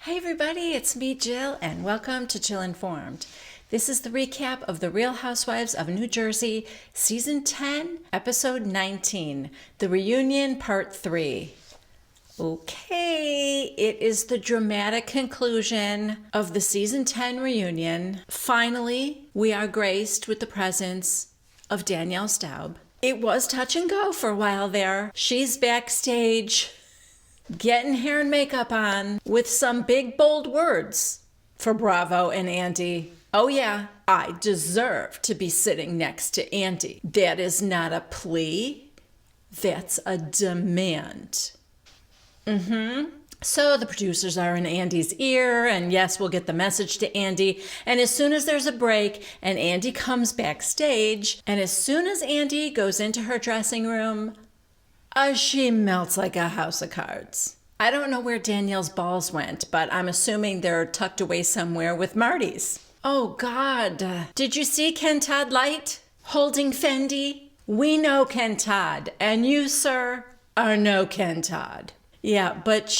Hi everybody, it's me Jill and welcome to Jill Informed. This is the recap of The Real Housewives of New Jersey, Season 10, Episode 19, The Reunion Part 3. Okay, it is the dramatic conclusion of the Season 10 reunion. Finally, we are graced with the presence of Danielle Staub. It was touch and go for a while there. She's backstage getting hair and makeup on with some big bold words for Bravo and Andy. Oh yeah, I deserve to be sitting next to Andy. That is not a plea, that's a demand. So the producers are in Andy's ear, and yes, we'll get the message to Andy. And as soon as there's a break and Andy comes backstage, and as soon as Andy goes into her dressing room, she melts like a house of cards. I don't know where Danielle's balls went, but I'm assuming they're tucked away somewhere with Marty's. Oh God, did you see Ken Todd Light holding Fendi? We know Ken Todd, and you, sir, are no Ken Todd. Yeah, but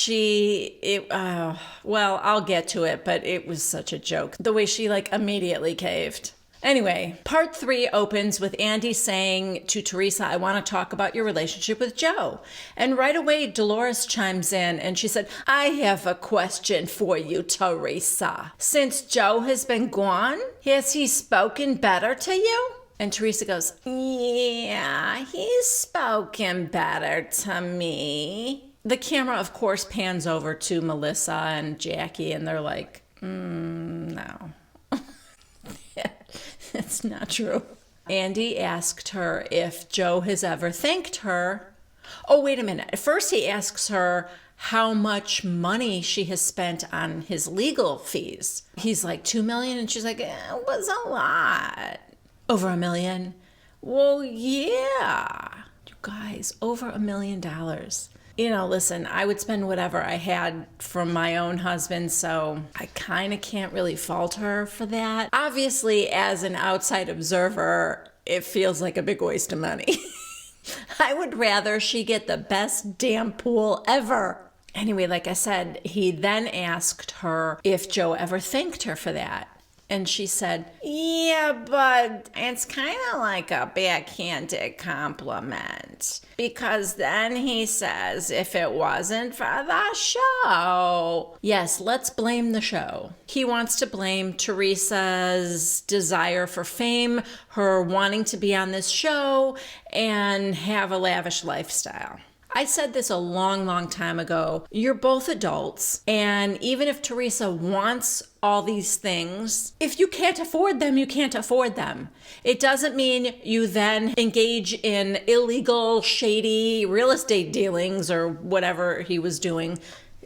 well, I'll get to it, but it was such a joke. The way she immediately caved. Anyway, part 3 opens with Andy saying to Teresa, I want to talk about your relationship with Joe. And right away, Dolores chimes in and she said, I have a question for you, Teresa. Since Joe has been gone, has he spoken better to you? And Teresa goes, yeah, he's spoken better to me. The camera, of course, pans over to Melissa and Jackie, and they're like, no. It's not true. Andy asked her if Joe has ever thanked her. Oh, wait a minute. At first he asks her how much money she has spent on his legal fees. He's like, $2 million, and she's like, it was a lot. Over $1 million? Well, yeah. You guys, over $1 million. You know, listen, I would spend whatever I had from my own husband, so I kind of can't really fault her for that. Obviously, as an outside observer, it feels like a big waste of money. I would rather she get the best damn pool ever. Anyway, like I said, he then asked her if Joe ever thanked her for that. And she said, yeah, but it's kind of like a backhanded compliment. Because then he says, if it wasn't for the show. Yes, let's blame the show. He wants to blame Teresa's desire for fame, her wanting to be on this show, and have a lavish lifestyle. I said this a long time ago. You're both adults, and even if Teresa wants all these things, if you can't afford them, you can't afford them. It doesn't mean you then engage in illegal, shady real estate dealings or whatever he was doing.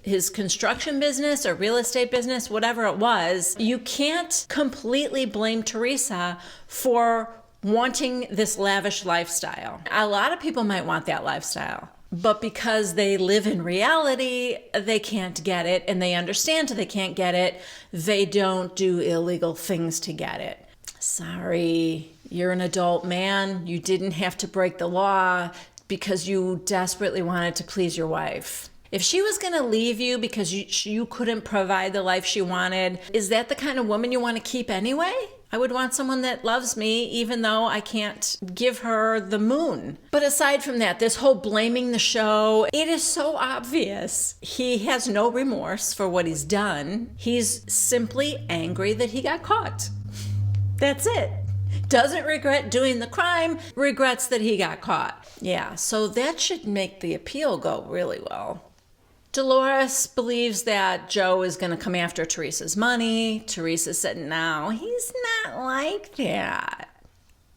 His construction business or real estate business, whatever it was. You can't completely blame Teresa for wanting this lavish lifestyle. A lot of people might want that lifestyle. But because they live in reality, they can't get it, and they understand they can't get it. They don't do illegal things to get it. Sorry, you're an adult man. You didn't have to break the law because you desperately wanted to please your wife. If she was going to leave you because you couldn't provide the life she wanted, is that the kind of woman you want to keep anyway? I would want someone that loves me even though I can't give her the moon. But aside from that, this whole blaming the show, it is so obvious. He has no remorse for what he's done. He's simply angry that he got caught. That's it. Doesn't regret doing the crime, regrets that he got caught. Yeah, so that should make the appeal go really well. Dolores believes that Joe is going to come after Teresa's money. Teresa said, no, he's not like that.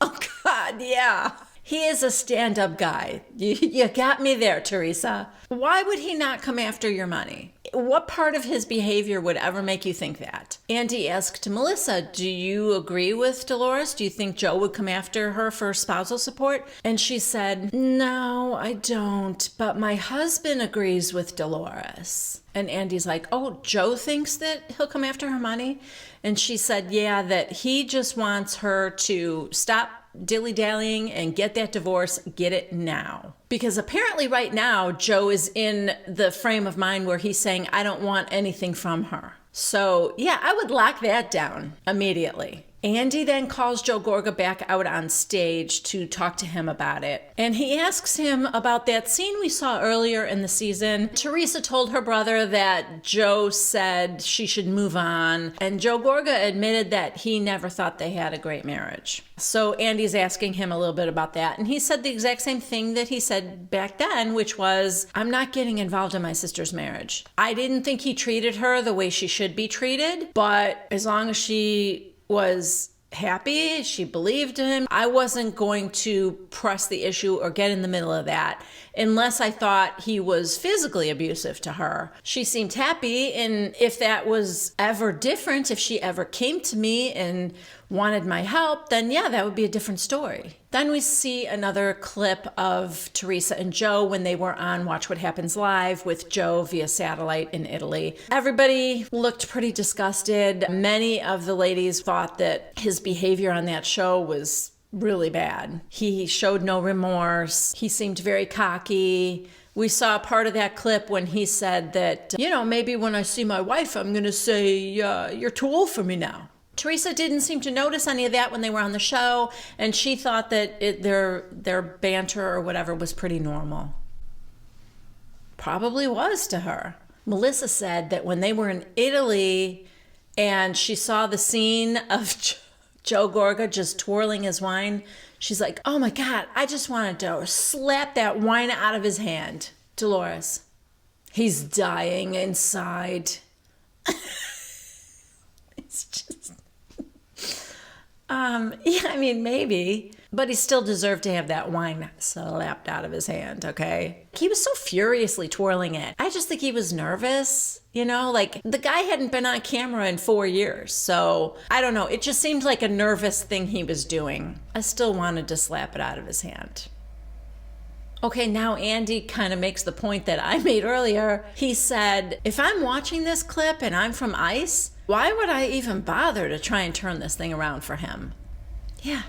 Oh, God, yeah. He is a stand-up guy. You got me there, Teresa. Why would he not come after your money? What part of his behavior would ever make you think that? Andy asked Melissa, do you agree with Dolores? Do you think Joe would come after her for spousal support? And she said, no, I don't, but my husband agrees with Dolores. And Andy's like, oh, Joe thinks that he'll come after her money? And she said, yeah, that he just wants her to stop dilly-dallying and get that divorce. Get it now. Because apparently right now, Joe is in the frame of mind where he's saying, I don't want anything from her. So yeah, I would lock that down immediately. Andy then calls Joe Gorga back out on stage to talk to him about it. And he asks him about that scene we saw earlier in the season. Teresa told her brother that Joe said she should move on. And Joe Gorga admitted that he never thought they had a great marriage. So Andy's asking him a little bit about that. And he said the exact same thing that he said back then, which was, I'm not getting involved in my sister's marriage. I didn't think he treated her the way she should be treated. But as long as she was happy, she believed him, I wasn't going to press the issue or get in the middle of that unless I thought he was physically abusive to her. She seemed happy, and if that was ever different, if she ever came to me and wanted my help, then yeah, that would be a different story. Then we see another clip of Teresa and Joe when they were on Watch What Happens Live with Joe via satellite in Italy. Everybody looked pretty disgusted. Many of the ladies thought that his behavior on that show was really bad. He showed no remorse. He seemed very cocky. We saw part of that clip when he said that, maybe when I see my wife, I'm going to say, you're too old for me now. Teresa didn't seem to notice any of that when they were on the show, and she thought that their banter or whatever was pretty normal. Probably was to her. Melissa said that when they were in Italy and she saw the scene of Joe Gorga just twirling his wine, she's like, oh my God, I just wanted to slap that wine out of his hand. Dolores, he's dying inside. It's just... maybe, but he still deserved to have that wine slapped out of his hand, okay? He was so furiously twirling it. I just think he was nervous, the guy hadn't been on camera in 4 years, so I don't know. It just seemed like a nervous thing he was doing. I still wanted to slap it out of his hand. Okay, now Andy kind of makes the point that I made earlier. He said, if I'm watching this clip and I'm from ICE, why would I even bother to try and turn this thing around for him? Yeah.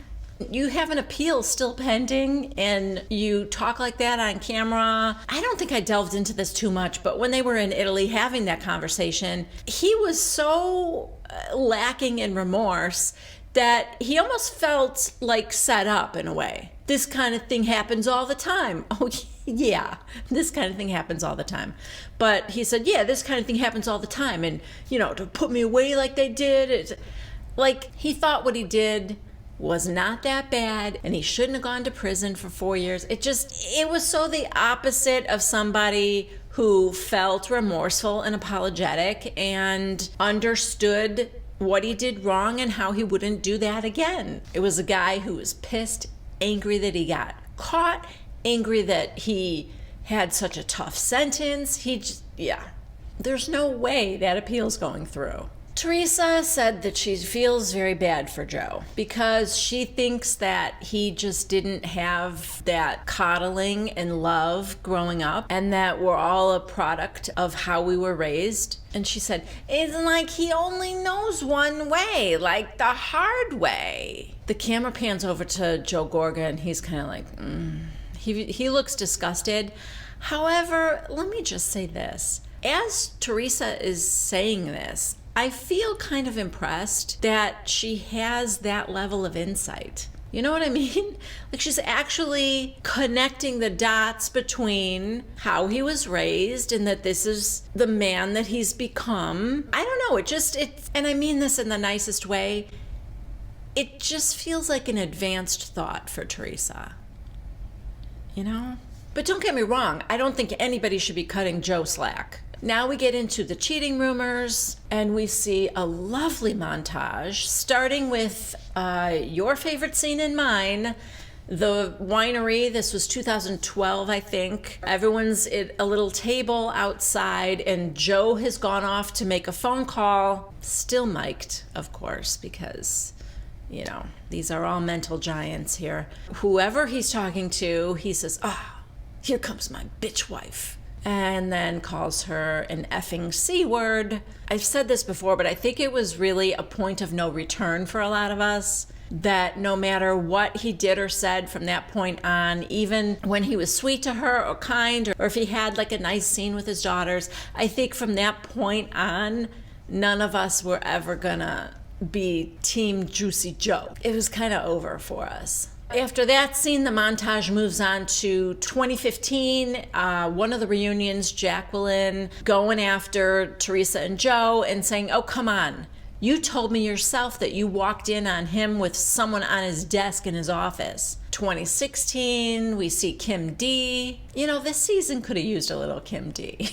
You have an appeal still pending and you talk like that on camera. I don't think I delved into this too much, but when they were in Italy having that conversation, he was so lacking in remorse that he almost felt like set up in a way. This kind of thing happens all the time. Oh, yeah, this kind of thing happens all the time. But he said, yeah, this kind of thing happens all the time. And, to put me away like they did, he thought what he did was not that bad and he shouldn't have gone to prison for 4 years. It was so the opposite of somebody who felt remorseful and apologetic and understood what he did wrong and how he wouldn't do that again. It was a guy who was pissed, angry that he got caught, angry that he had such a tough sentence. There's no way that appeal's going through. Teresa said that she feels very bad for Joe because she thinks that he just didn't have that coddling and love growing up and that we're all a product of how we were raised. And she said, it's like he only knows one way, like the hard way. The camera pans over to Joe Gorga and he's kind of like, He looks disgusted. However, let me just say this. As Teresa is saying this, I feel kind of impressed that she has that level of insight. You know what I mean? She's actually connecting the dots between how he was raised and that this is the man that he's become. I don't know, and I mean this in the nicest way, it just feels like an advanced thought for Teresa. But don't get me wrong, I don't think anybody should be cutting Joe slack. Now we get into the cheating rumors, and we see a lovely montage, starting with your favorite scene and mine, the winery. This was 2012, I think. Everyone's at a little table outside, and Joe has gone off to make a phone call. Still mic'd, of course, because, these are all mental giants here. Whoever he's talking to, he says, here comes my bitch wife. And then calls her an effing C word. I've said this before, but I think it was really a point of no return for a lot of us. that no matter what he did or said from that point on, even when he was sweet to her or kind, or if he had like a nice scene with his daughters, I think from that point on, none of us were ever gonna be Team Juicy Joe. It was kind of over for us. After that scene, the montage moves on to 2015, one of the reunions, Jacqueline going after Teresa and Joe and saying, oh, come on. You told me yourself that you walked in on him with someone on his desk in his office. 2016, we see Kim D. You know, this season could have used a little Kim D.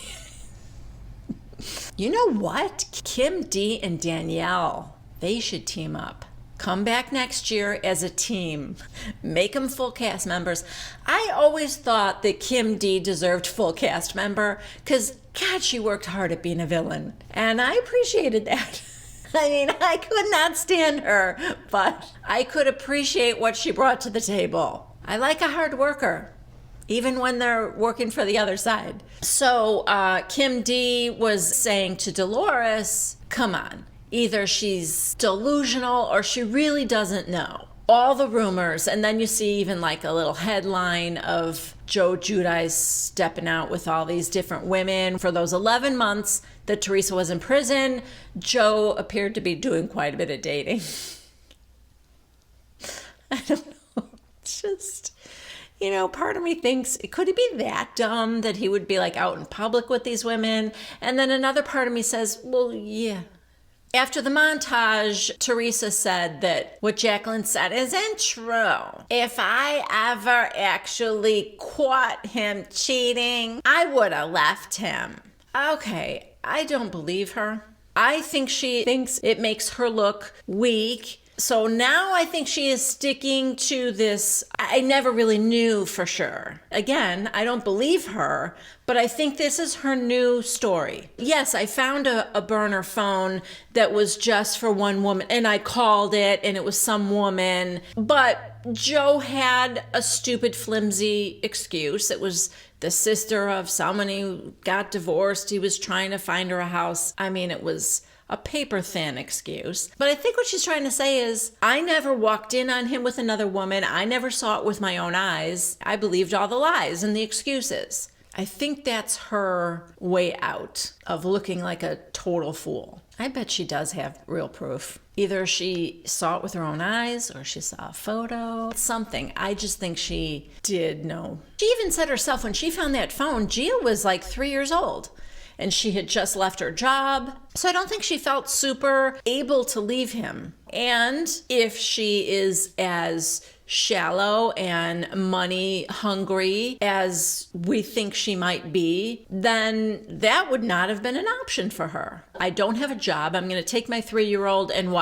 You know what? Kim D and Danielle, they should team up. Come back next year as a team. Make them full cast members. I always thought that Kim D deserved full cast member because, God, she worked hard at being a villain. And I appreciated that. I mean, I could not stand her, but I could appreciate what she brought to the table. I like a hard worker, even when they're working for the other side. So Kim D was saying to Dolores, come on. Either she's delusional or she really doesn't know. All the rumors, and then you see even like a little headline of Joe Giudice stepping out with all these different women. For those 11 months that Teresa was in prison, Joe appeared to be doing quite a bit of dating. I don't know. It's just, you know, part of me thinks, could he be that dumb that he would be like out in public with these women? And then another part of me says, well, yeah. After the montage, Teresa said that what Jacqueline said isn't true. If I ever actually caught him cheating, I would have left him. Okay, I don't believe her. I think she thinks it makes her look weak. So now I think she is sticking to this. I never really knew for sure. Again, I don't believe her, but I think this is her new story. Yes, I found a burner phone that was just for one woman, and I called it, and it was some woman. But Joe had a stupid, flimsy excuse. It was the sister of someone who got divorced. He was trying to find her a house. I mean, it was a paper-thin excuse. But I think what she's trying to say is, I never walked in on him with another woman. I never saw it with my own eyes. I believed all the lies and the excuses. I think that's her way out of looking like a total fool. I bet she does have real proof. Either she saw it with her own eyes or she saw a photo, something. I just think she did know. She even said herself when she found that phone, Gia was like 3 years old. And she had just left her job. So I don't think she felt super able to leave him. And if she is as shallow and money hungry as we think she might be, then that would not have been an option for her. I don't have a job. I'm going to take my 3-year-old and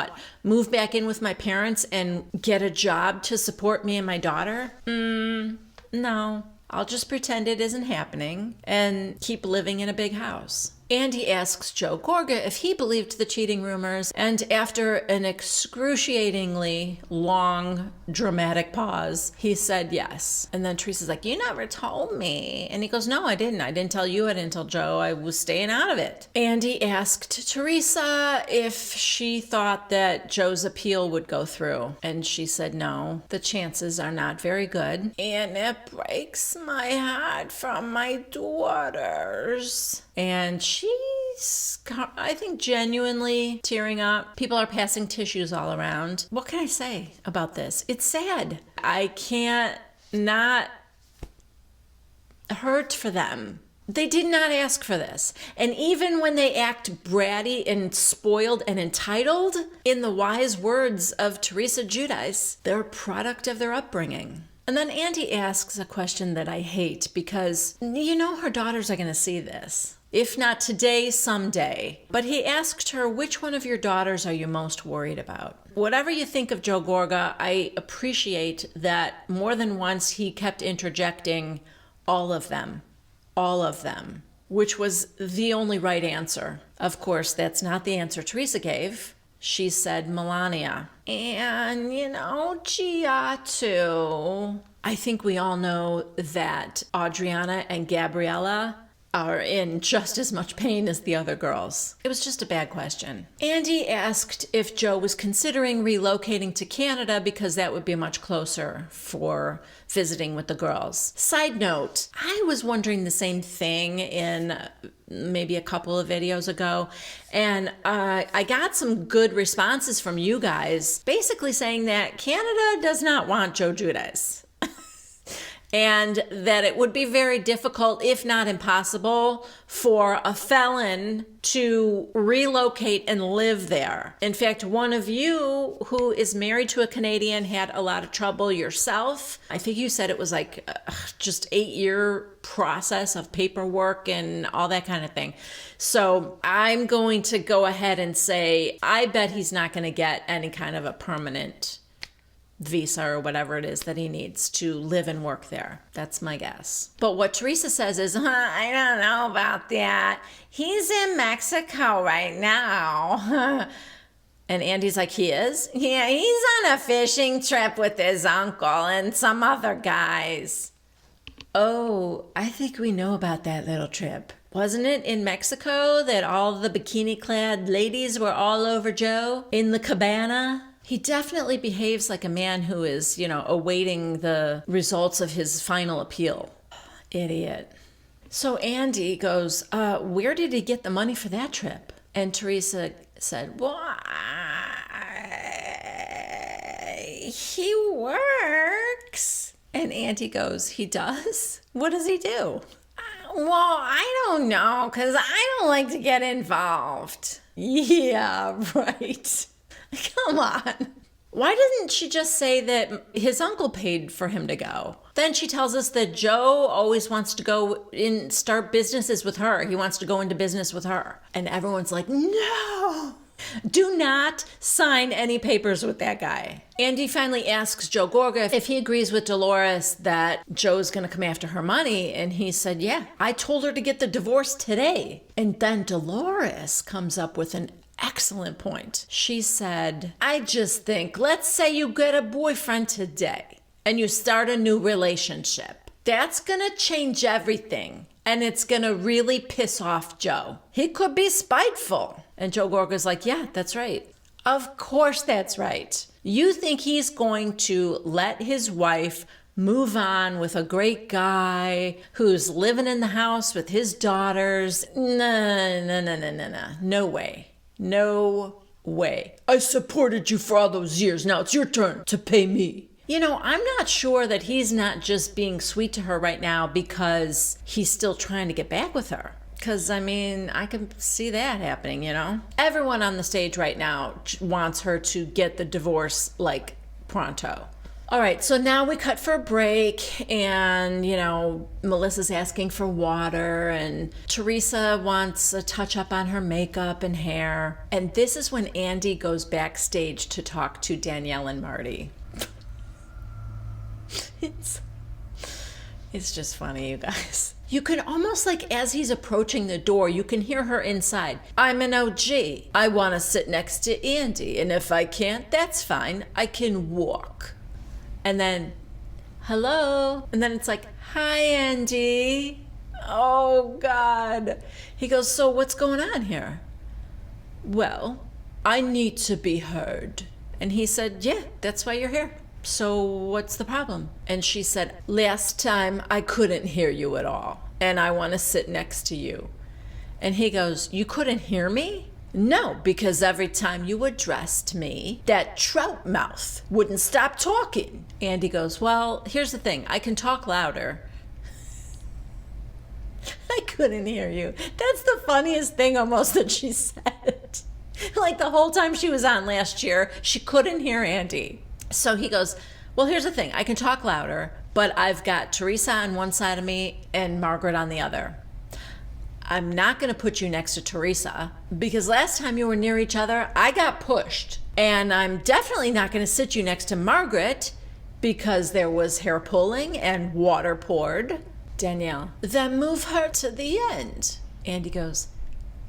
move back in with my parents and get a job to support me and my daughter? No. I'll just pretend it isn't happening and keep living in a big house. Andy asks Joe Gorga if he believed the cheating rumors, and after an excruciatingly long, dramatic pause, he said yes. And then Teresa's like, you never told me. And he goes, no, I didn't. I didn't tell you. I didn't tell Joe. I was staying out of it. Andy asked Teresa if she thought that Joe's appeal would go through, and she said no. The chances are not very good. And it breaks my heart from my daughters. And she's, I think, genuinely tearing up. People are passing tissues all around. What can I say about this? It's sad. I can't not hurt for them. They did not ask for this. And even when they act bratty and spoiled and entitled, in the wise words of Teresa Giudice, they're a product of their upbringing. And then Andy asks a question that I hate because, you know, her daughters are going to see this. If not today, someday. But he asked her, which one of your daughters are you most worried about? Whatever you think of Joe Gorga, I appreciate that more than once he kept interjecting all of them, which was the only right answer. Of course, that's not the answer Teresa gave. She said Melania. And, you know, Gia too. I think we all know that Adriana and Gabriella, are in just as much pain as the other girls. It was just a bad question. Andy asked if Joe was considering relocating to Canada because that would be much closer for visiting with the girls. Side note, I was wondering the same thing in maybe a couple of videos ago, and I got some good responses from you guys basically saying that Canada does not want Joe Giudice. And that it would be very difficult, if not impossible, for a felon to relocate and live there. In fact, one of you who is married to a Canadian had a lot of trouble yourself. I think you said it was like just 8-year process of paperwork and all that kind of thing. So I'm going to go ahead and say, I bet he's not going to get any kind of a permanent visa or whatever it is that he needs to live and work there. That's my guess. But what Teresa says is, I don't know about that. He's in Mexico right now. And Andy's like, he is? Yeah, he's on a fishing trip with his uncle and some other guys. Oh, I think we know about that little trip. Wasn't it in Mexico that all the bikini-clad ladies were all over Joe in the cabana? He definitely behaves like a man who is, awaiting the results of his final appeal. Idiot. So Andy goes, where did he get the money for that trip? And Teresa said, well, he works. And Andy goes, he does? What does he do? Well, I don't know, because I don't like to get involved. Yeah, right. Come on. Why didn't she just say that his uncle paid for him to go? Then she tells us that Joe always wants to go and start businesses with her. He wants to go into business with her. And everyone's like, no, do not sign any papers with that guy. Andy finally asks Joe Gorga if he agrees with Dolores that Joe's going to come after her money. And he said, yeah, I told her to get the divorce today. And then Dolores comes up with an excellent point. She said, I just think, let's say you get a boyfriend today and you start a new relationship. That's gonna change everything. And it's gonna really piss off Joe. He could be spiteful. And Joe Gorga's like, yeah, that's right. Of course that's right. You think he's going to let his wife move on with a great guy who's living in the house with his daughters? No. No way. No way. I supported you for all those years. Now it's your turn to pay me. I'm not sure that he's not just being sweet to her right now because he's still trying to get back with her. Because, I can see that happening, Everyone on the stage right now wants her to get the divorce, like, pronto. All right, so now we cut for a break and, Melissa's asking for water and Teresa wants a touch up on her makeup and hair. And this is when Andy goes backstage to talk to Danielle and Marty. It's just funny, you guys. You can almost as he's approaching the door, you can hear her inside. I'm an OG. I want to sit next to Andy. And if I can't, that's fine. I can walk. And then, hello. And then it's like, hi, Andy. Oh, God. He goes, so what's going on here? Well, I need to be heard. And he said, yeah, that's why you're here. So what's the problem? And she said, last time I couldn't hear you at all. And I want to sit next to you. And he goes, you couldn't hear me? No, because every time you addressed me, that trout mouth wouldn't stop talking. Andy goes, well, here's the thing. I can talk louder. I couldn't hear you. That's the funniest thing almost that she said. Like the whole time she was on last year, she couldn't hear Andy. So he goes, well, here's the thing. I can talk louder, but I've got Teresa on one side of me and Margaret on the other. I'm not going to put you next to Teresa because last time you were near each other, I got pushed. And I'm definitely not going to sit you next to Margaret because there was hair pulling and water poured. Danielle, then move her to the end. Andy goes,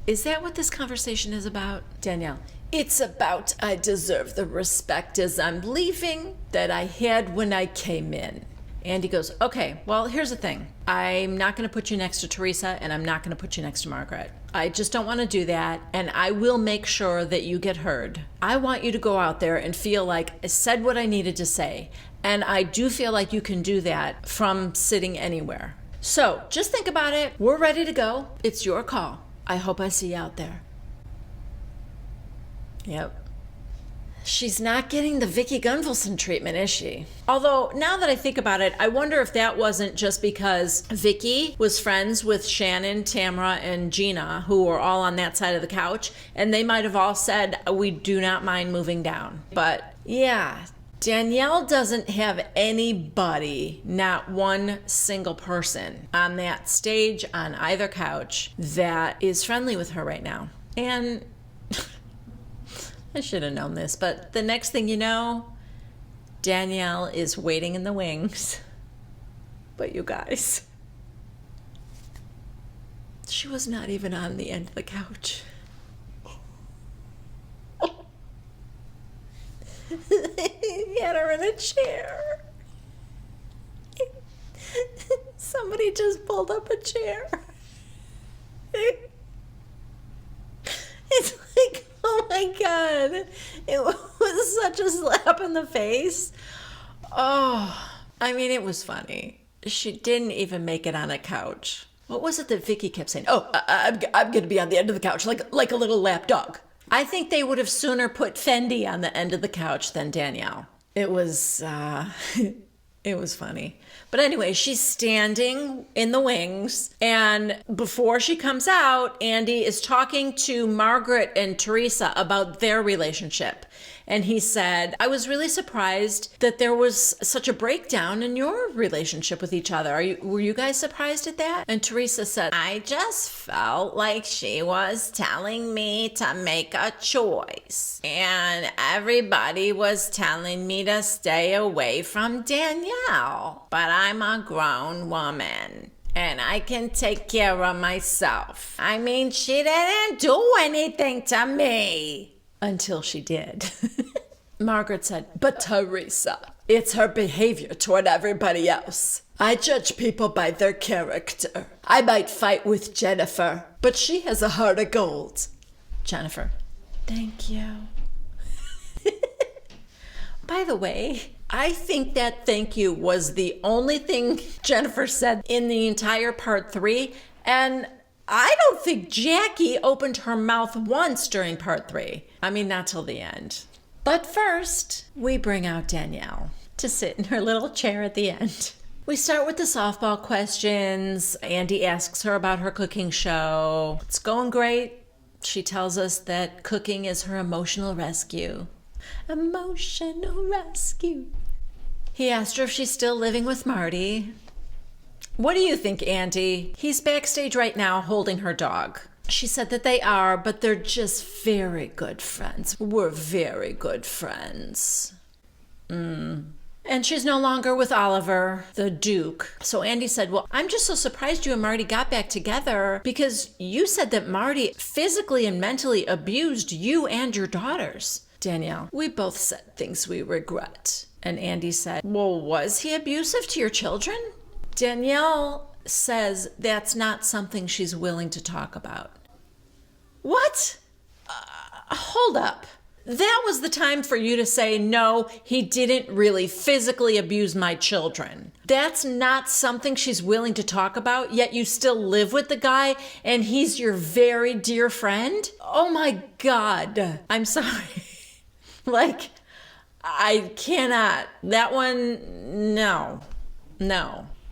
is that what this conversation is about? Danielle, it's about I deserve the respect as I'm leaving that I had when I came in. Andy goes, okay, well, here's the thing. I'm not going to put you next to Teresa, and I'm not going to put you next to Margaret. I just don't want to do that, and I will make sure that you get heard. I want you to go out there and feel like I said what I needed to say, and I do feel like you can do that from sitting anywhere. So just think about it. We're ready to go. It's your call. I hope I see you out there. Yep. She's not getting the Vicki Gunvalson treatment, is she? Although, now that I think about it, I wonder if that wasn't just because Vicki was friends with Shannon, Tamara, and Gina, who were all on that side of the couch, and they might have all said, we do not mind moving down. But yeah, Danielle doesn't have anybody, not one single person on that stage, on either couch, that is friendly with her right now. And I should have known this, but the next thing you know, Danielle is waiting in the wings. But you guys, she was not even on the end of the couch. He had her in a chair. Somebody just pulled up a chair. It's like, oh my God, it was such a slap in the face. Oh, I mean, it was funny. She didn't even make it on a couch. What was it that Vicki kept saying? Oh, I'm going to be on the end of the couch like a little lap dog. I think they would have sooner put Fendi on the end of the couch than Danielle. It was, it was funny. But anyway, she's standing in the wings, and before she comes out, Andy is talking to Margaret and Teresa about their relationship. And he said, I was really surprised that there was such a breakdown in your relationship with each other. Were you guys surprised at that? And Teresa said, I just felt like she was telling me to make a choice. And everybody was telling me to stay away from Danielle. But I'm a grown woman. And I can take care of myself. I mean, she didn't do anything to me. Until she did. Margaret said, but Teresa, it's her behavior toward everybody else. I judge people by their character. I might fight with Jennifer, but she has a heart of gold. Jennifer, thank you. By the way, I think that thank you was the only thing Jennifer said in the entire part 3, and I don't think Jackie opened her mouth once during part 3. I mean, not till the end. But first, we bring out Danielle to sit in her little chair at the end. We start with the softball questions. Andy asks her about her cooking show. It's going great. She tells us that cooking is her emotional rescue. Emotional rescue. He asked her if she's still living with Marty. What do you think, Andy? He's backstage right now holding her dog. She said that they are, but they're just very good friends. We're very good friends. And she's no longer with Oliver, the Duke. So Andy said, well, I'm just so surprised you and Marty got back together because you said that Marty physically and mentally abused you and your daughters. Danielle, we both said things we regret. And Andy said, well, was he abusive to your children? Danielle says that's not something she's willing to talk about. What? Hold up. That was the time for you to say, no, he didn't really physically abuse my children. That's not something she's willing to talk about, yet you still live with the guy and he's your very dear friend? Oh my God. I'm sorry. Like, I cannot. That one, no.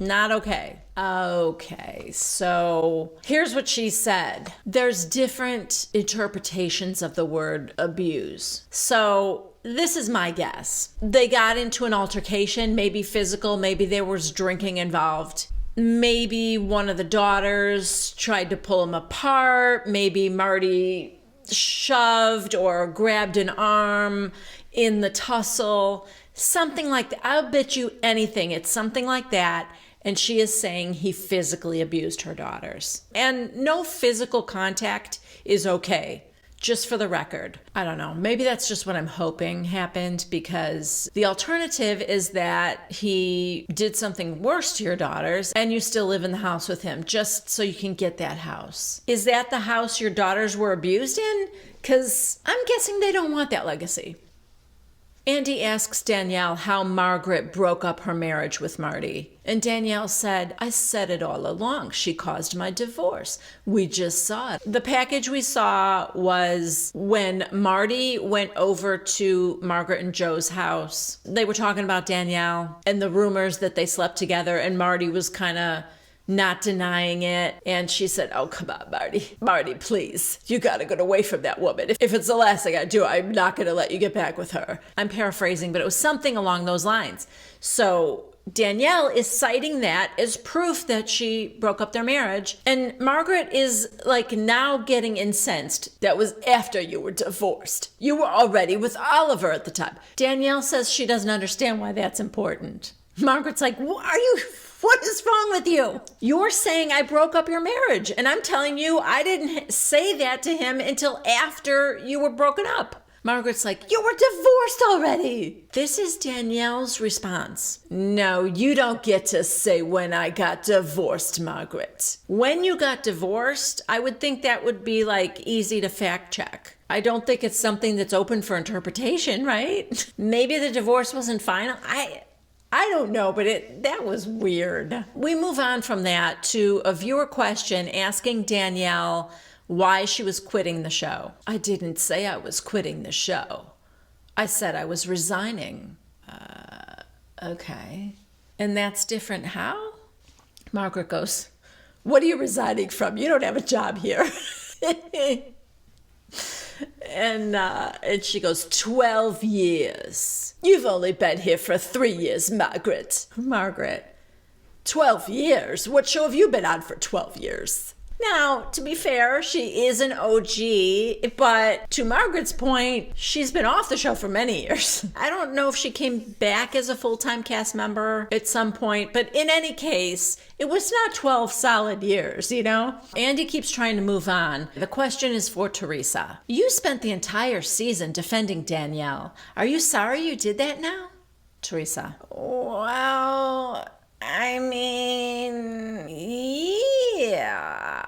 Not okay. Okay, so here's what she said. There's different interpretations of the word abuse. So this is my guess. They got into an altercation, maybe physical, maybe there was drinking involved. Maybe one of the daughters tried to pull him apart. Maybe Marty shoved or grabbed an arm in the tussle. Something like that. I'll bet you anything. It's something like that. And she is saying he physically abused her daughters. And no physical contact is okay Just for the record. I don't know. Maybe that's just what I'm hoping happened, because the alternative is that he did something worse to your daughters and you still live in the house with him just so you can get that house. Is that the house your daughters were abused in? Because I'm guessing they don't want that legacy. Andy asks Danielle how Margaret broke up her marriage with Marty. And Danielle said, I said it all along. She caused my divorce. We just saw it. The package we saw was when Marty went over to Margaret and Joe's house. They were talking about Danielle and the rumors that they slept together, and Marty was kind of not denying it. And she said, oh, come on, Marty. Marty, please. You got to get away from that woman. If it's the last thing I do, I'm not going to let you get back with her. I'm paraphrasing, but it was something along those lines. So Danielle is citing that as proof that she broke up their marriage. And Margaret is like now getting incensed. That was after you were divorced. You were already with Oliver at the time. Danielle says she doesn't understand why that's important. Margaret's like, what is wrong with you? You're saying I broke up your marriage, and I'm telling you I didn't say that to him until after you were broken up. Margaret's like, you were divorced already. This is Danielle's response. No, you don't get to say when I got divorced, Margaret. When you got divorced, I would think that would be like easy to fact check. I don't think it's something that's open for interpretation, right? Maybe the divorce wasn't final. I don't know, but that was weird. We move on from that to a viewer question asking Danielle why she was quitting the show. I didn't say I was quitting the show. I said I was resigning. Okay. And that's different how? Margaret goes, what are you resigning from? You don't have a job here. And she goes, 12 years. You've only been here for 3 years, Margaret. Margaret, 12 years? What show have you been on for 12 years? Now, to be fair, she is an OG, but to Margaret's point, she's been off the show for many years. I don't know if she came back as a full-time cast member at some point, but in any case, it was not 12 solid years, you know? Andy keeps trying to move on. The question is for Teresa. You spent the entire season defending Danielle. Are you sorry you did that now? Teresa. Well, I mean, yeah.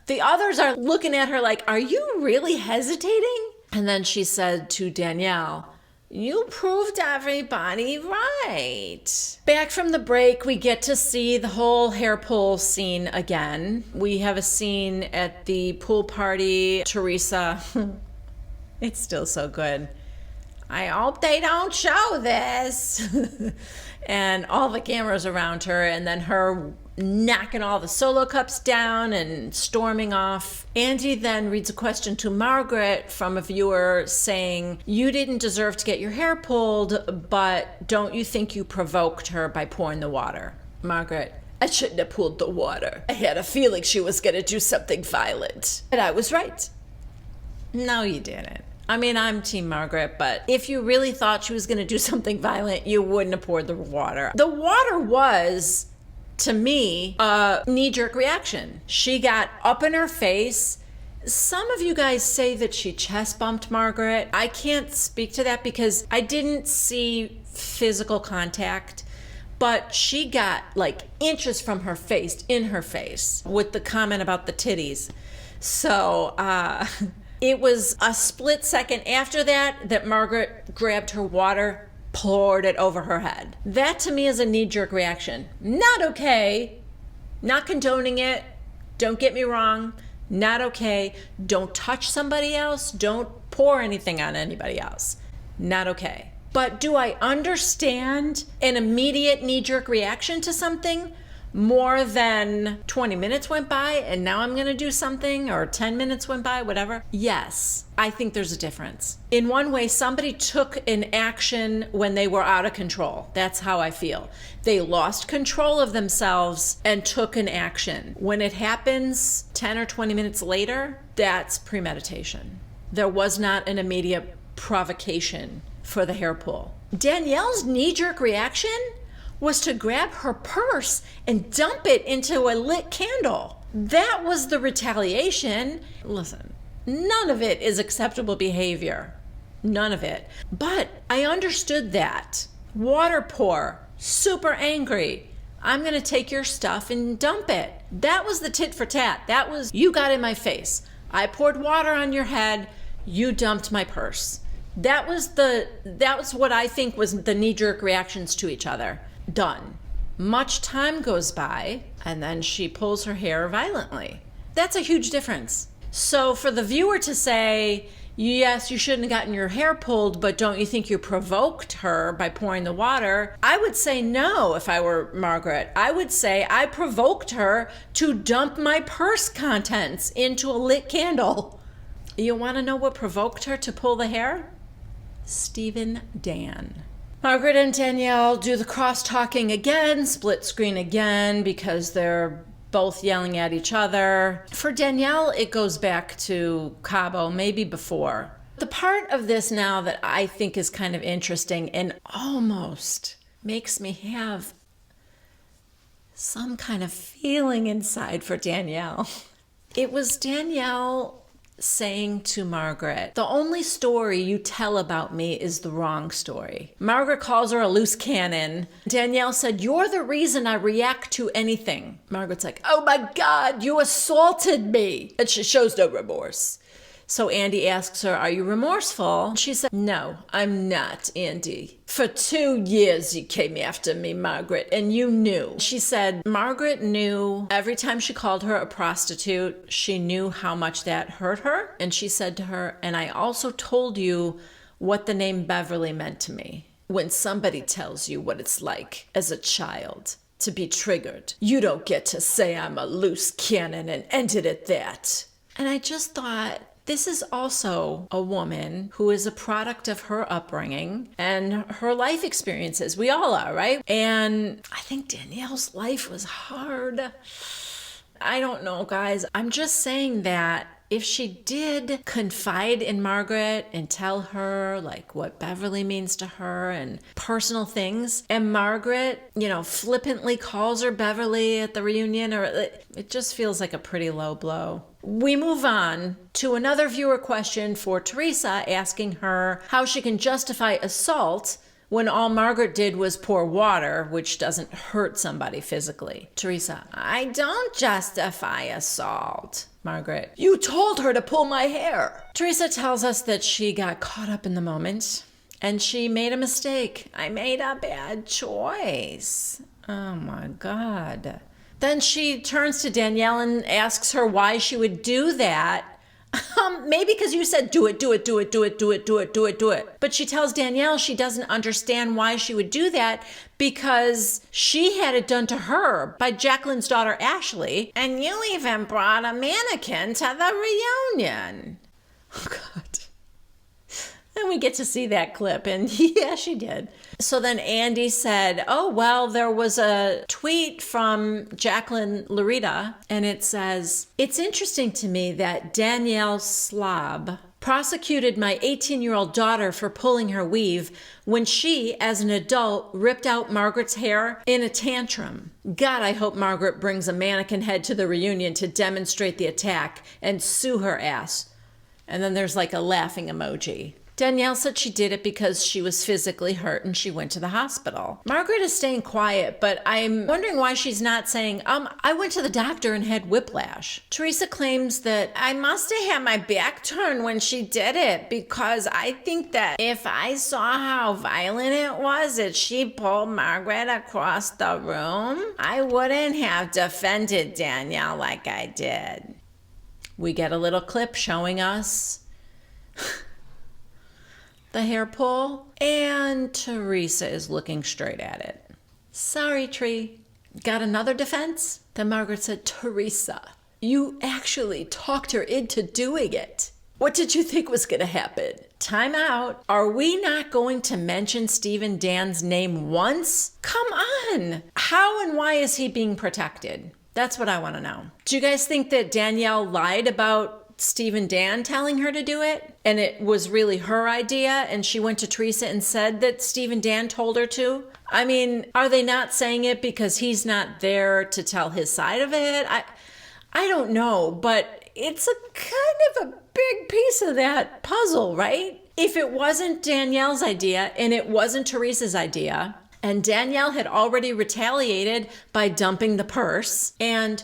The others are looking at her like, are you really hesitating? And then she said to Danielle, you proved everybody right. Back from the break, we get to see the whole hair pull scene again. We have a scene at the pool party. Teresa, it's still so good. I hope they don't show this. And all the cameras around her, and then her knocking all the solo cups down and storming off. Andy then reads a question to Margaret from a viewer saying, you didn't deserve to get your hair pulled, but don't you think you provoked her by pouring the water? Margaret, I shouldn't have pulled the water. I had a feeling she was going to do something violent. And I was right. No, you didn't. I mean, I'm Team Margaret, but if you really thought she was going to do something violent, you wouldn't have poured the water. The water was, to me, a knee-jerk reaction. She got up in her face. Some of you guys say that she chest bumped Margaret. I can't speak to that because I didn't see physical contact, but she got like inches from her face, in her face, with the comment about the titties. So, it was a split second after that Margaret grabbed her water, poured it over her head. That to me is a knee-jerk reaction. Not okay. Not condoning it. Don't get me wrong. Not okay. Don't touch somebody else. Don't pour anything on anybody else. Not okay. But do I understand an immediate knee-jerk reaction to something? More than 20 minutes went by and now I'm going to do something, or 10 minutes went by, whatever. Yes, I think there's a difference. In one way, somebody took an action when they were out of control. That's how I feel. They lost control of themselves and took an action. When it happens 10 or 20 minutes later, that's premeditation. There was not an immediate provocation for the hair pull. Danielle's knee-jerk reaction was to grab her purse and dump it into a lit candle. That was the retaliation. Listen, None of it is acceptable behavior. None of it. But I understood that. Water pour, super angry. I'm going to take your stuff and dump it. That was the tit for tat. That was, you got in my face. I poured water on your head. You dumped my purse. That was what I think was the knee-jerk reactions to each other. Done. Much time goes by, and then she pulls her hair violently. That's a huge difference. So for the viewer to say, yes, you shouldn't have gotten your hair pulled, but don't you think you provoked her by pouring the water? I would say no if I were Margaret. I would say I provoked her to dump my purse contents into a lit candle. You want to know what provoked her to pull the hair? Stephen Dan. Margaret and Danielle do the cross-talking again, split screen again, because they're both yelling at each other. For Danielle, it goes back to Cabo, maybe before. The part of this now that I think is kind of interesting and almost makes me have some kind of feeling inside for Danielle. It was Danielle saying to Margaret, the only story you tell about me is the wrong story. Margaret calls her a loose cannon. Danielle said, you're the reason I react to anything. Margaret's like, oh my God, you assaulted me. And she shows no remorse. So Andy asks her, are you remorseful? She said, no, I'm not, Andy. For 2 years you came after me, Margaret, and you knew. She said Margaret knew every time she called her a prostitute, she knew how much that hurt her. And she said to her, and I also told you what the name Beverly meant to me. When somebody tells you what it's like as a child to be triggered, you don't get to say I'm a loose cannon and end it at that. And I just thought, this is also a woman who is a product of her upbringing and her life experiences. We all are, right? And I think Danielle's life was hard. I don't know, guys. I'm just saying that if she did confide in Margaret and tell her like what Beverly means to her and personal things, and Margaret, flippantly calls her Beverly at the reunion, or it just feels like a pretty low blow. We move on to another viewer question for Teresa, asking her how she can justify assault when all Margaret did was pour water, which doesn't hurt somebody physically. Teresa, I don't justify assault. Margaret, you told her to pull my hair. Teresa tells us that she got caught up in the moment and she made a mistake. I made a bad choice. Oh my God. Then she turns to Danielle and asks her why she would do that. Maybe because you said do it. But she tells Danielle she doesn't understand why she would do that because she had it done to her by Jacqueline's daughter, Ashley. And you even brought a mannequin to the reunion. Oh, God. And we get to see that clip, and yeah, she did. So then Andy said, oh, well, there was a tweet from Jacqueline Larita, and it says, it's interesting to me that Danielle Slob prosecuted my 18-year-old daughter for pulling her weave when she, as an adult, ripped out Margaret's hair in a tantrum. God, I hope Margaret brings a mannequin head to the reunion to demonstrate the attack and sue her ass. And then there's like a laughing emoji. Danielle said she did it because she was physically hurt and she went to the hospital. Margaret is staying quiet, but I'm wondering why she's not saying, I went to the doctor and had whiplash. Teresa claims that I must have had my back turned when she did it because I think that if I saw how violent it was that she pulled Margaret across the room, I wouldn't have defended Danielle like I did. We get a little clip showing us the hair pull, and Teresa is looking straight at it. Sorry, Tree. Got another defense? Then Margaret said, Teresa, you actually talked her into doing it. What did you think was going to happen? Time out. Are we not going to mention Stephen Dan's name once? Come on. How and why is he being protected? That's what I want to know. Do you guys think that Danielle lied about Stephen Dan telling her to do it and it was really her idea and she went to Teresa and said that Stephen Dan told her to? I mean, are they not saying it because he's not there to tell his side of it? I I don't know, but it's a kind of a big piece of that puzzle, right? If it wasn't Danielle's idea and it wasn't Teresa's idea, and Danielle had already retaliated by dumping the purse, and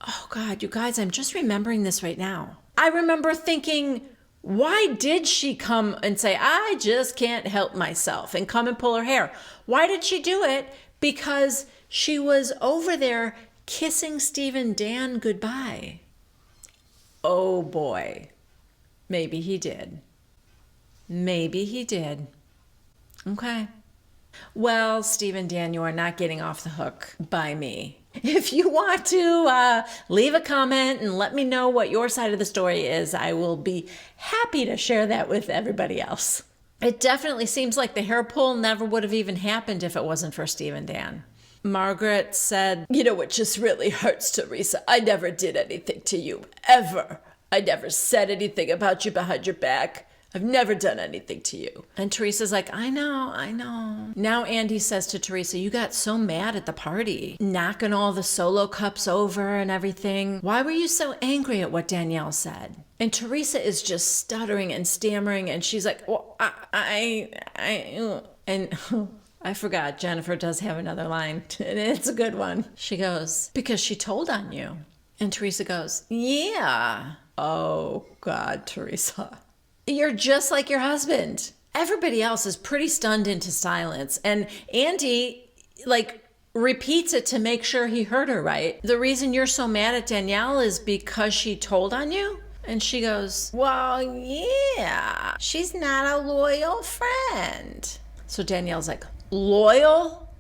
oh God, you guys, I'm just remembering this right now. I remember thinking, why did she come and say, I just can't help myself, and come and pull her hair? Why did she do it? Because she was over there kissing Steve and Dan goodbye. Oh boy. Maybe he did. Maybe he did. Okay. Well, Steve and Dan, you are not getting off the hook by me. If you want to leave a comment and let me know what your side of the story is, I will be happy to share that with everybody else. It definitely seems like the hair pull never would have even happened if it wasn't for Steve and Dan. Margaret said, you know what just really hurts, Teresa? I never did anything to you, ever. I never said anything about you behind your back. I've never done anything to you. And Teresa's like, I know. Now Andy says to Teresa, you got so mad at the party, knocking all the solo cups over and everything. Why were you so angry at what Danielle said? And Teresa is just stuttering and stammering, and she's like, well, and I forgot, Jennifer does have another line, and it's a good one. She goes, because she told on you. And Teresa goes, yeah. Oh, God, Teresa. You're just like your husband. Everybody else is pretty stunned into silence. And Andy, repeats it to make sure he heard her right. The reason you're so mad at Danielle is because she told on you? And she goes, well, yeah. She's not a loyal friend. So Danielle's like, loyal?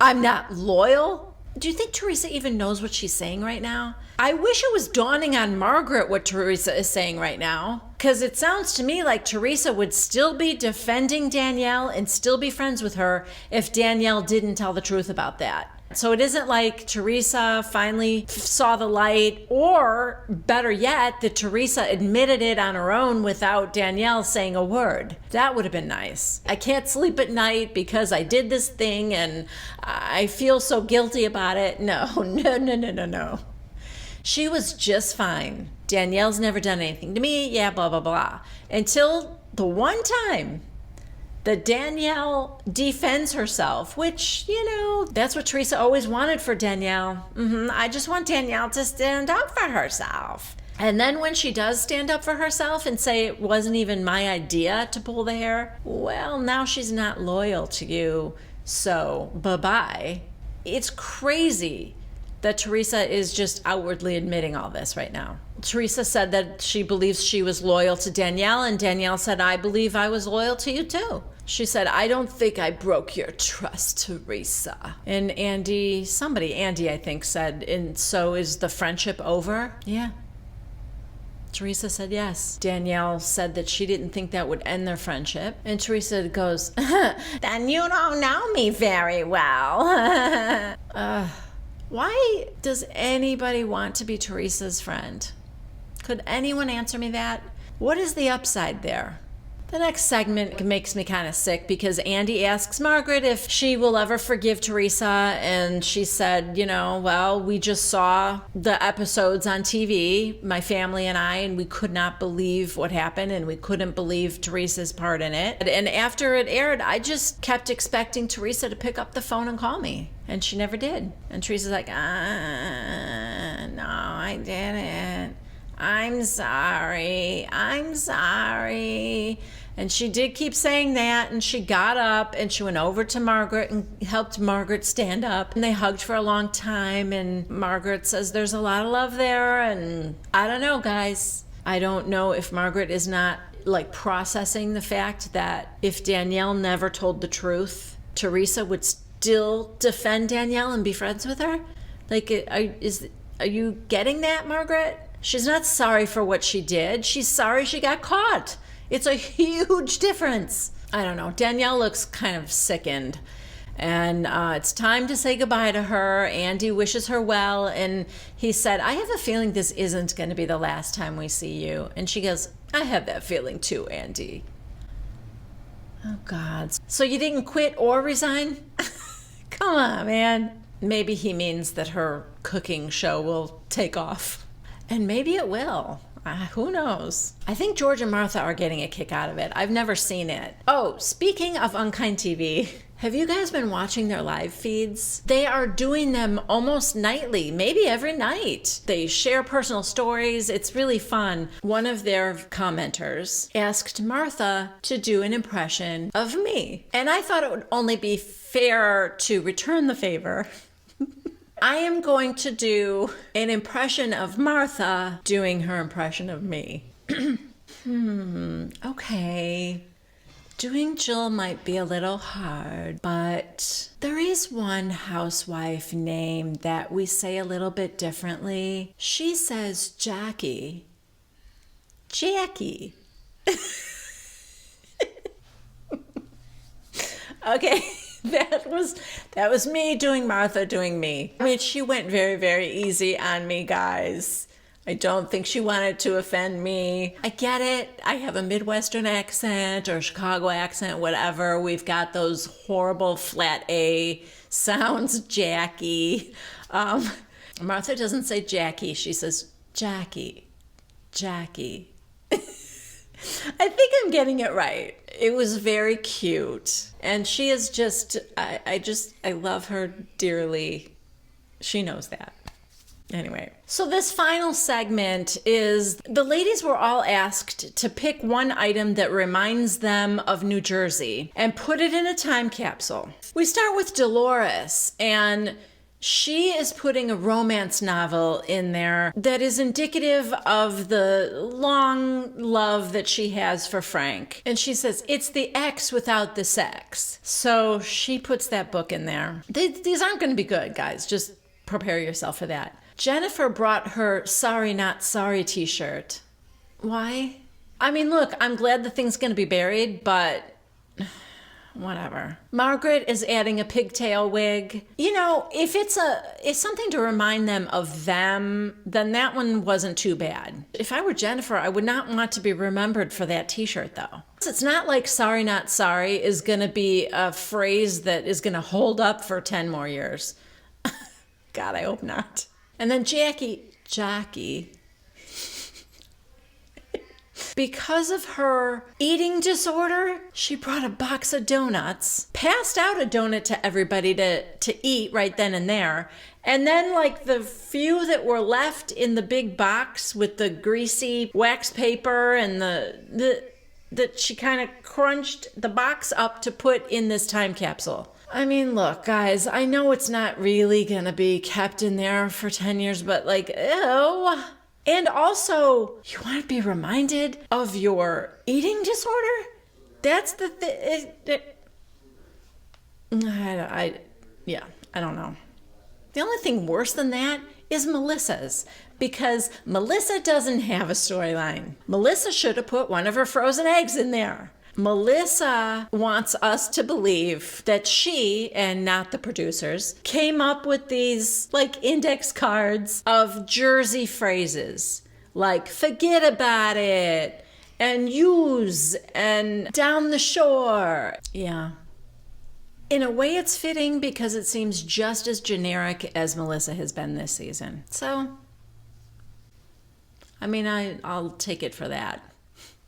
I'm not loyal? Do you think Teresa even knows what she's saying right now? I wish it was dawning on Margaret what Teresa is saying right now, because it sounds to me like Teresa would still be defending Danielle and still be friends with her if Danielle didn't tell the truth about that. So it isn't like Teresa finally saw the light, or better yet, that Teresa admitted it on her own without Danielle saying a word. That would have been nice. I can't sleep at night because I did this thing and I feel so guilty about it. No. She was just fine. Danielle's never done anything to me. Yeah, blah, blah, blah. Until the one time that Danielle defends herself, which, that's what Teresa always wanted for Danielle. I just want Danielle to stand up for herself. And then when she does stand up for herself and say it wasn't even my idea to pull the hair, well, now she's not loyal to you, so bye-bye. It's crazy that Teresa is just outwardly admitting all this right now. Teresa said that she believes she was loyal to Danielle, and Danielle said, I believe I was loyal to you too. She said, I don't think I broke your trust, Teresa. And Andy, I think, said, and so is the friendship over? Yeah. Teresa said yes. Danielle said that she didn't think that would end their friendship. And Teresa goes, then you don't know me very well. Why does anybody want to be Teresa's friend? Could anyone answer me that? What is the upside there? The next segment makes me kind of sick because Andy asks Margaret if she will ever forgive Teresa, and she said, well, we just saw the episodes on TV, my family and I, and we could not believe what happened, and we couldn't believe Teresa's part in it. And after it aired, I just kept expecting Teresa to pick up the phone and call me, and she never did. And Teresa's like, no, I didn't. I'm sorry. And she did keep saying that, and she got up and she went over to Margaret and helped Margaret stand up, and they hugged for a long time, and Margaret says there's a lot of love there. And I don't know, guys. I don't know if Margaret is not processing the fact that if Danielle never told the truth, Teresa would still defend Danielle and be friends with her. Are you getting that, Margaret? She's not sorry for what she did. She's sorry she got caught. It's a huge difference. I don't know. Danielle looks kind of sickened. And it's time to say goodbye to her. Andy wishes her well. And he said, I have a feeling this isn't going to be the last time we see you. And she goes, I have that feeling too, Andy. Oh, God. So you didn't quit or resign? Come on, man. Maybe he means that her cooking show will take off. And maybe it will. Who knows? I think George and Martha are getting a kick out of it. I've never seen it. Oh, speaking of Unkind TV, have you guys been watching their live feeds? They are doing them almost nightly, maybe every night. They share personal stories. It's really fun. One of their commenters asked Martha to do an impression of me. And I thought it would only be fair to return the favor. I am going to do an impression of Martha doing her impression of me. Okay. Doing Jill might be a little hard, but there is one housewife name that we say a little bit differently. She says Jackie. Jackie. Okay. That was me doing Martha doing me. I mean, she went very, very easy on me, guys. I don't think she wanted to offend me. I get it. I have a Midwestern accent or Chicago accent, whatever. We've got those horrible flat A sounds, Jackie. Martha doesn't say Jackie. She says Jackie. Jackie. I think I'm getting it right. It was very cute. And she is just, I love her dearly. She knows that. Anyway, so this final segment is the ladies were all asked to pick one item that reminds them of New Jersey and put it in a time capsule. We start with Dolores, and she is putting a romance novel in there that is indicative of the long love that she has for Frank. And she says, it's the X without the sex. So she puts that book in there. These aren't going to be good, guys. Just prepare yourself for that. Jennifer brought her Sorry Not Sorry t-shirt. Why? I mean, look, I'm glad the thing's going to be buried, but whatever. Margaret is adding a pigtail wig. You know, if it's something to remind them of them, then that one wasn't too bad. If I were Jennifer, I would not want to be remembered for that t-shirt, though. It's not like Sorry Not Sorry is going to be a phrase that is going to hold up for 10 more years. God, I hope not. And then Jackie, because of her eating disorder, she brought a box of donuts, passed out a donut to everybody to eat right then and there. And then, like, the few that were left in the big box with the greasy wax paper and that she kind of crunched the box up to put in this time capsule. I mean, look, guys, I know it's not really going to be kept in there for 10 years, but like, ew. And also, you want to be reminded of your eating disorder? That's the thing. I don't know. The only thing worse than that is Melissa's, because Melissa doesn't have a storyline. Melissa should have put one of her frozen eggs in there. Melissa wants us to believe that she, and not the producers, came up with these like index cards of Jersey phrases like forget about it and use and down the shore. Yeah. In a way it's fitting because it seems just as generic as Melissa has been this season. So, I mean, I'll take it for that.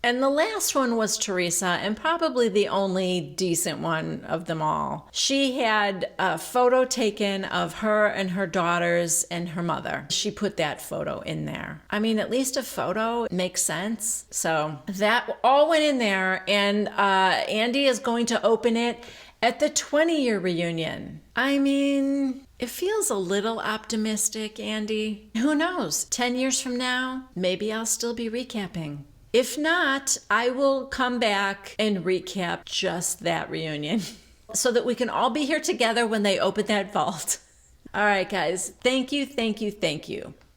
And the last one was Teresa, and probably the only decent one of them all. She had a photo taken of her and her daughters and her mother. She put that photo in there. I mean, at least a photo makes sense. So that all went in there, and Andy is going to open it at the 20-year reunion. I mean, it feels a little optimistic, Andy. Who knows? 10 years from now, maybe I'll still be recapping. If not, I will come back and recap just that reunion so that we can all be here together when they open that vault. All right, guys. Thank you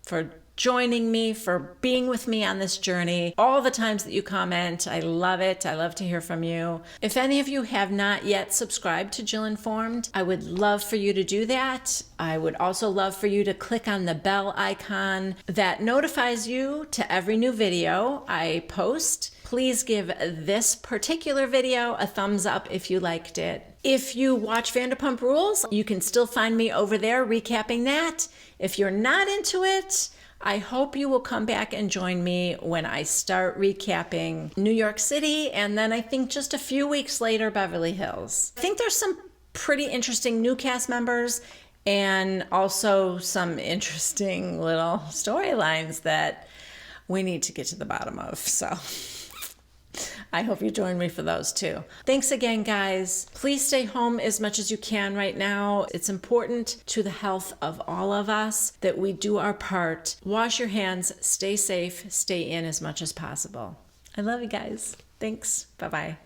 for joining me, for being with me on this journey. All the times that you comment, I love it. I love to hear from you. If any of you have not yet subscribed to Jill Informed, I would love for you to do that. I would also love for you to click on the bell icon that notifies you to every new video I post. Please give this particular video a thumbs up if you liked it. If you watch Vanderpump Rules, you can still find me over there recapping that. If you're not into it, I hope you will come back and join me when I start recapping New York City, and then I think just a few weeks later, Beverly Hills. I think there's some pretty interesting new cast members and also some interesting little storylines that we need to get to the bottom of. So I hope you join me for those too. Thanks again, guys. Please stay home as much as you can right now. It's important to the health of all of us that we do our part. Wash your hands, stay safe, stay in as much as possible. I love you guys. Thanks. Bye-bye.